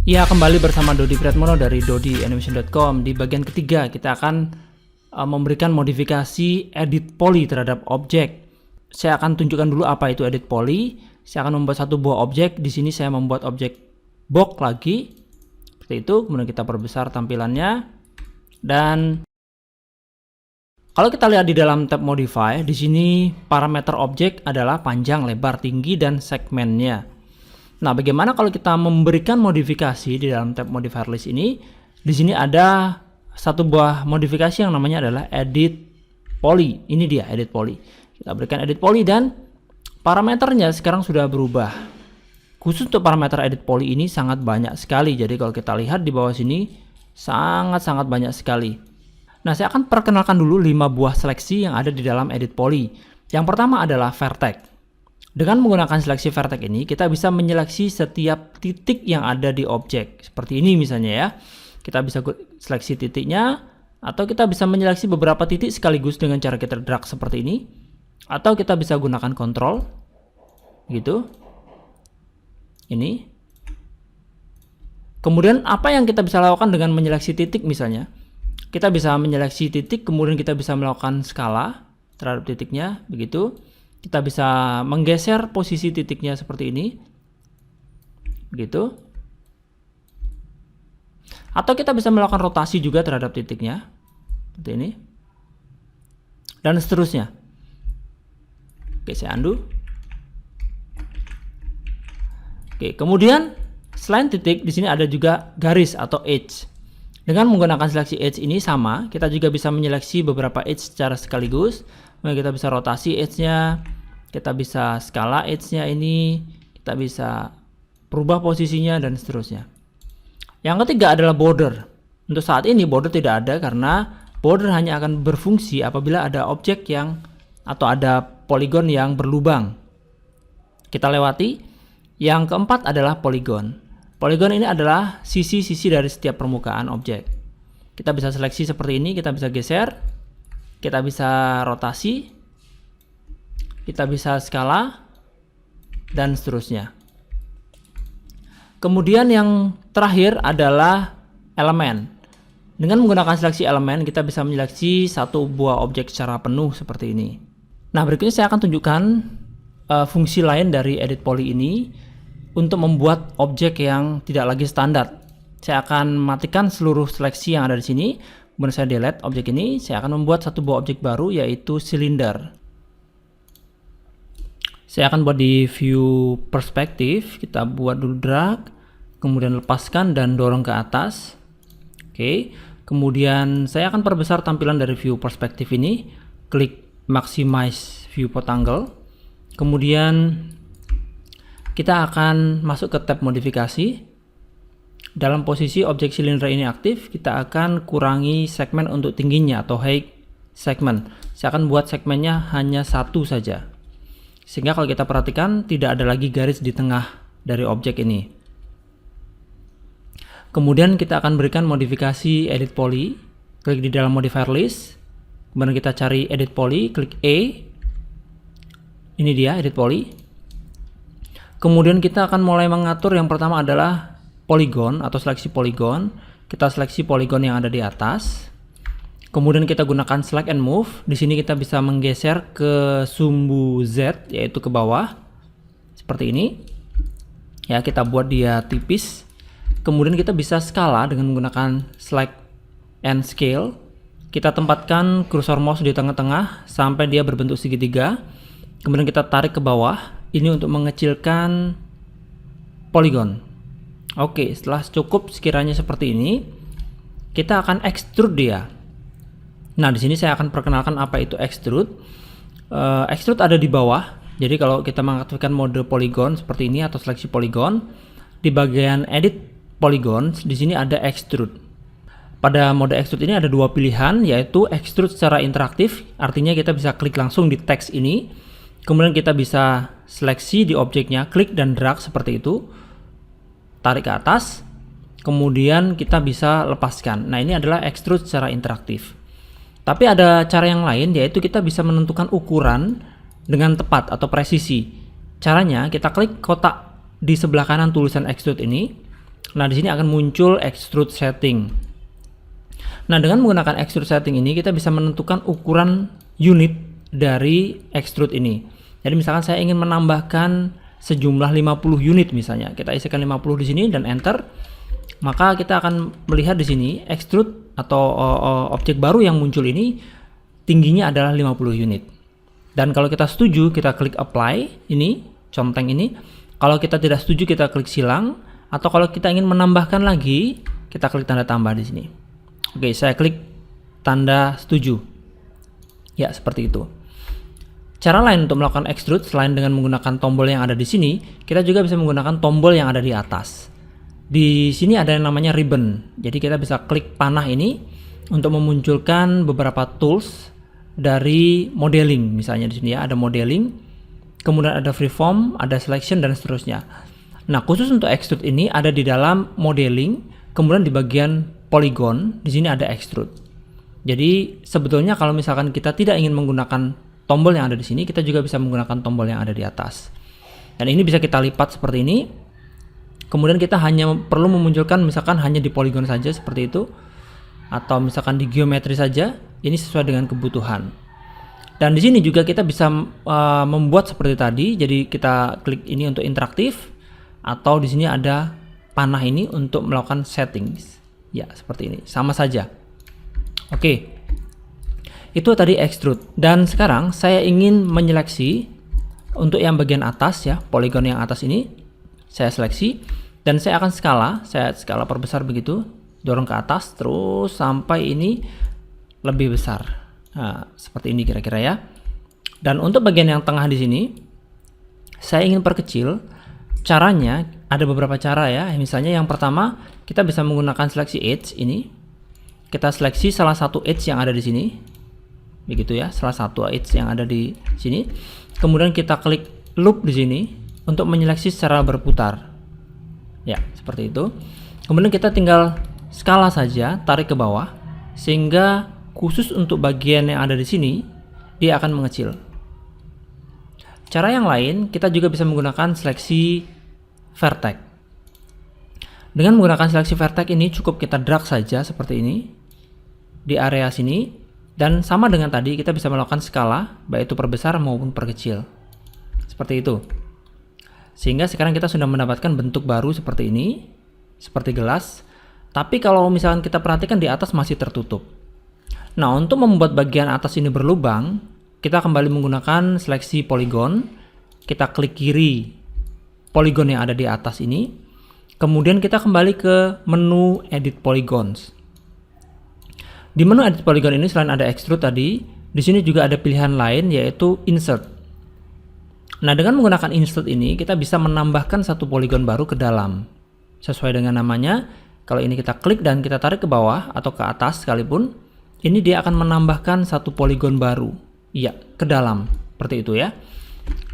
Ya, kembali bersama Dodi Priatmono dari dodianimation.com. Di bagian ketiga kita akan memberikan modifikasi edit poly terhadap objek. Saya akan tunjukkan dulu apa itu edit poly. Saya akan membuat satu buah objek. Di sini saya membuat objek box lagi. Seperti itu. Kemudian kita perbesar tampilannya. Dan kalau kita lihat di dalam tab modify, di sini parameter objek adalah panjang, lebar, tinggi, dan segmennya. Nah, bagaimana kalau kita memberikan modifikasi di dalam tab modifier list ini? Di sini ada satu buah modifikasi yang namanya adalah edit poly. Ini dia edit poly. Kita berikan edit poly dan parameternya sekarang sudah berubah. Khusus untuk parameter edit poly ini sangat banyak sekali. Jadi kalau kita lihat di bawah sini sangat-sangat banyak sekali. Nah, saya akan perkenalkan dulu 5 buah seleksi yang ada di dalam edit poly. Yang pertama adalah vertex. Dengan menggunakan seleksi vertex ini, kita bisa menyeleksi setiap titik yang ada di objek. Seperti ini misalnya ya. Kita bisa seleksi titiknya, atau kita bisa menyeleksi beberapa titik sekaligus dengan cara kita drag seperti ini. Atau kita bisa gunakan kontrol, gitu. Ini. Kemudian apa yang kita bisa lakukan dengan menyeleksi titik misalnya? Kita bisa menyeleksi titik, kemudian kita bisa melakukan skala terhadap titiknya, begitu. Kita bisa menggeser posisi titiknya seperti ini, begitu. Atau kita bisa melakukan rotasi juga terhadap titiknya, seperti ini. Dan seterusnya. Oke, saya undo. Oke, kemudian selain titik, di sini ada juga garis atau edge. Dengan menggunakan seleksi edge ini sama, kita juga bisa menyeleksi beberapa edge secara sekaligus. Kita bisa rotasi edge-nya, kita bisa skala edge-nya ini, kita bisa berubah posisinya dan seterusnya. Yang ketiga adalah border. Untuk saat ini border tidak ada karena border hanya akan berfungsi apabila ada objek yang atau ada poligon yang berlubang. Kita lewati. Yang keempat adalah polygon. Polygon ini adalah sisi-sisi dari setiap permukaan objek. Kita bisa seleksi seperti ini, kita bisa geser, kita bisa rotasi, kita bisa skala, dan seterusnya. Kemudian yang terakhir adalah elemen. Dengan menggunakan seleksi elemen, kita bisa menyeleksi satu buah objek secara penuh seperti ini. Nah, berikutnya saya akan tunjukkan fungsi lain dari edit poly ini untuk membuat objek yang tidak lagi standar. Saya akan matikan seluruh seleksi yang ada di sini. Kemudian saya delete objek ini. Saya akan membuat satu buah objek baru yaitu silinder. Saya akan buat di view perspektif. Kita buat dulu drag, kemudian lepaskan dan dorong ke atas. Oke. Kemudian saya akan perbesar tampilan dari view perspektif ini. Klik maximize viewport angle. Kemudian kita akan masuk ke tab modifikasi. Dalam posisi objek silinder ini aktif, kita akan kurangi segmen untuk tingginya atau height segment. Saya akan buat segmennya hanya satu saja. Sehingga kalau kita perhatikan tidak ada lagi garis di tengah dari objek ini. Kemudian kita akan berikan modifikasi edit poly. Klik di dalam modifier list. Kemudian kita cari edit poly, klik E. Ini dia edit poly. Kemudian kita akan mulai mengatur. Yang pertama adalah polygon atau seleksi polygon. Kita seleksi polygon yang ada di atas. Kemudian kita gunakan select and move. Di sini kita bisa menggeser ke sumbu Z, yaitu ke bawah. Seperti ini. Ya, kita buat dia tipis. Kemudian kita bisa skala dengan menggunakan select and scale. Kita tempatkan kursor mouse di tengah-tengah sampai dia berbentuk segitiga. Kemudian kita tarik ke bawah. Ini untuk mengecilkan polygon. Oke, setelah cukup sekiranya seperti ini, kita akan extrude dia. Nah, di sini saya akan perkenalkan apa itu extrude. Extrude ada di bawah. Jadi kalau kita mengaktifkan mode polygon seperti ini atau seleksi polygon, di bagian edit polygon di sini ada extrude. Pada mode extrude ini ada dua pilihan, yaitu extrude secara interaktif, artinya kita bisa klik langsung di teks ini. Kemudian kita bisa seleksi di objeknya, klik dan drag seperti itu, tarik ke atas, kemudian kita bisa lepaskan. Nah, ini adalah extrude secara interaktif. Tapi ada cara yang lain, yaitu kita bisa menentukan ukuran dengan tepat atau presisi. Caranya kita klik kotak di sebelah kanan tulisan extrude ini, Nah, di sini akan muncul extrude setting. Nah, dengan menggunakan extrude setting ini kita bisa menentukan ukuran unit dari extrude ini. Jadi misalkan saya ingin menambahkan sejumlah 50 unit misalnya. Kita isikan 50 di sini dan enter. Maka kita akan melihat di sini extrude atau objek baru yang muncul ini tingginya adalah 50 unit. Dan kalau kita setuju, kita klik apply ini, conteng ini. Kalau kita tidak setuju, kita klik silang. Atau kalau kita ingin menambahkan lagi, kita klik tanda tambah di sini. Oke, saya klik tanda setuju. Ya, seperti itu. Cara lain untuk melakukan extrude selain dengan menggunakan tombol yang ada di sini, kita juga bisa menggunakan tombol yang ada di atas. Di sini ada yang namanya ribbon. Jadi kita bisa klik panah ini untuk memunculkan beberapa tools dari modeling. Misalnya di sini ya ada modeling, kemudian ada freeform, ada selection dan seterusnya. Nah, khusus untuk extrude ini ada di dalam modeling, kemudian di bagian polygon di sini ada extrude. Jadi sebetulnya kalau misalkan kita tidak ingin menggunakan tombol yang ada di sini, kita juga bisa menggunakan tombol yang ada di atas. Dan ini bisa kita lipat seperti ini. Kemudian kita hanya perlu memunculkan misalkan hanya di polygon saja seperti itu, atau misalkan di geometri saja. Ini sesuai dengan kebutuhan. Dan di sini juga kita bisa membuat seperti tadi. Jadi kita klik ini untuk interaktif, atau di sini ada panah ini untuk melakukan settings. Ya, seperti ini. Sama saja. Oke. Itu tadi extrude. Dan sekarang saya ingin menyeleksi untuk yang bagian atas ya, polygon yang atas ini. Saya seleksi dan saya akan saya skala perbesar begitu, dorong ke atas terus sampai ini lebih besar. Nah, seperti ini kira-kira ya. Dan untuk bagian yang tengah di sini saya ingin perkecil. Caranya ada beberapa cara ya. Misalnya yang pertama, kita bisa menggunakan seleksi edge ini. Kita seleksi salah satu edge yang ada di sini. Begitu ya, salah satu edge yang ada di sini. Kemudian kita klik loop di sini untuk menyeleksi secara berputar. Ya, seperti itu. Kemudian kita tinggal skala saja, tarik ke bawah sehingga khusus untuk bagian yang ada di sini dia akan mengecil. Cara yang lain, kita juga bisa menggunakan seleksi vertex. Dengan menggunakan seleksi vertex ini cukup kita drag saja seperti ini di area sini. Dan sama dengan tadi kita bisa melakukan skala baik itu perbesar maupun perkecil. Seperti itu. Sehingga sekarang kita sudah mendapatkan bentuk baru seperti ini, seperti gelas. Tapi kalau misalkan kita perhatikan di atas masih tertutup. Nah, untuk membuat bagian atas ini berlubang, kita kembali menggunakan seleksi polygon. Kita klik kiri polygon yang ada di atas ini. Kemudian kita kembali ke menu edit polygons. Di menu edit polygon ini selain ada extrude tadi, di sini juga ada pilihan lain yaitu insert. Nah, dengan menggunakan insert ini kita bisa menambahkan satu polygon baru ke dalam. Sesuai dengan namanya, kalau ini kita klik dan kita tarik ke bawah atau ke atas sekalipun, ini dia akan menambahkan satu polygon baru. Iya, ke dalam. Seperti itu ya.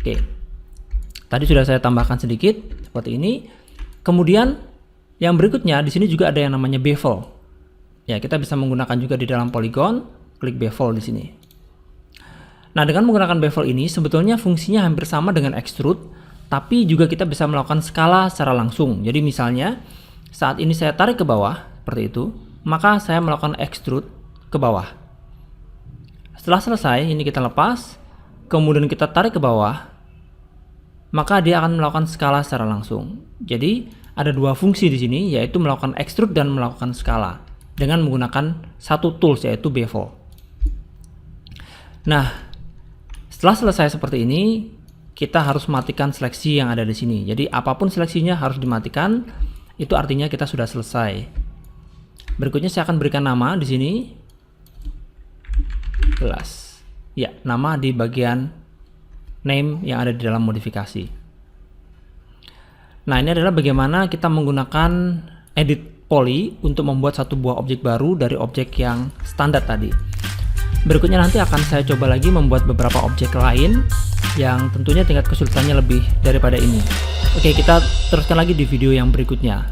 Oke. Tadi sudah saya tambahkan sedikit seperti ini. Kemudian yang berikutnya di sini juga ada yang namanya bevel. Ya, kita bisa menggunakan juga di dalam polygon, klik bevel di sini. Nah, dengan menggunakan bevel ini sebetulnya fungsinya hampir sama dengan extrude, tapi juga kita bisa melakukan skala secara langsung. Jadi misalnya saat ini saya tarik ke bawah seperti itu, maka saya melakukan extrude ke bawah. Setelah selesai, ini kita lepas, kemudian kita tarik ke bawah, maka dia akan melakukan skala secara langsung. Jadi ada dua fungsi di sini, yaitu melakukan extrude dan melakukan skala dengan menggunakan satu tools yaitu bevel. Nah, setelah selesai seperti ini, kita harus matikan seleksi yang ada di sini. Jadi apapun seleksinya harus dimatikan. Itu artinya kita sudah selesai. Berikutnya saya akan berikan nama di sini. Gelas. Ya, nama di bagian name yang ada di dalam modifikasi. Nah, ini adalah bagaimana kita menggunakan edit poly untuk membuat satu buah objek baru dari objek yang standar tadi. Berikutnya nanti akan saya coba lagi membuat beberapa objek lain yang tentunya tingkat kesulitannya lebih daripada ini. Oke, kita teruskan lagi di video yang berikutnya.